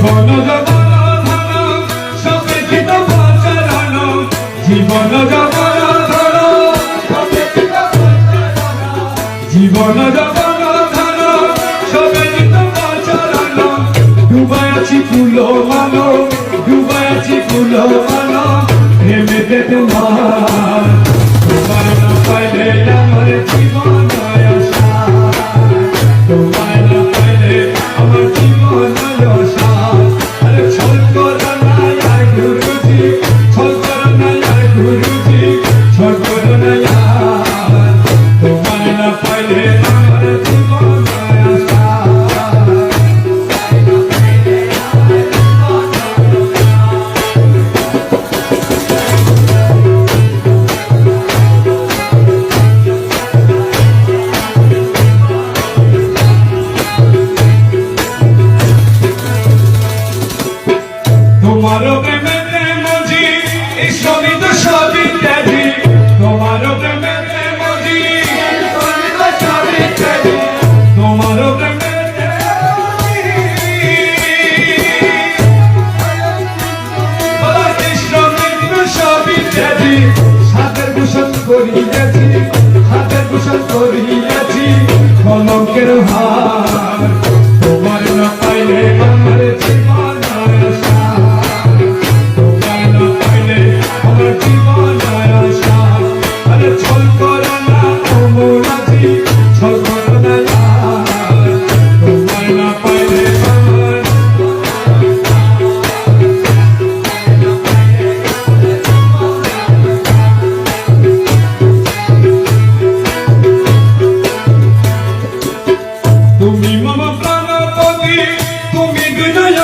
জীবন জবর ধন সপেক্ষিত বচরণ জীবন জবর ধন সপেক্ষিত বচরণ জীবন জবর ধন সপেক্ষিত বচরণ ডুবাই আছি ফুল মানো ডুবাই আছি ফুল মানো প্রেমেতে তোমার তোমার না পাইলে আমার জীবন আশা তোমার না পাইলে আমার জীবন আশা আরে ছল করো না আর গুরুজি ছল করো না আর গুরুজি ছল করো না আর তোমার না পাইলে আমার জীবন আশা তোমারও প্রেমেতে মজি এই সবই তো সবই ত্যাজি তোমারও প্রেমেতে মজি সবই তো সবই ত্যাজি তোমারও প্রেমেতে বলা কৃষ্ণ মৃত্যু সবই ত্যাজি সাথের ভূষণ করিয়াছি হাতের ভূষণ করিয়াছি কলঙ্কের হার তোমার না পাইলে আমার জীবন আশা তোমার না পাইলে আমার জীবন আশা আরে ছল করো না অমরাজি ছল করো না তোমার না পাইলে আমার তুমি মম প্রাণপতি তুমি বিনয়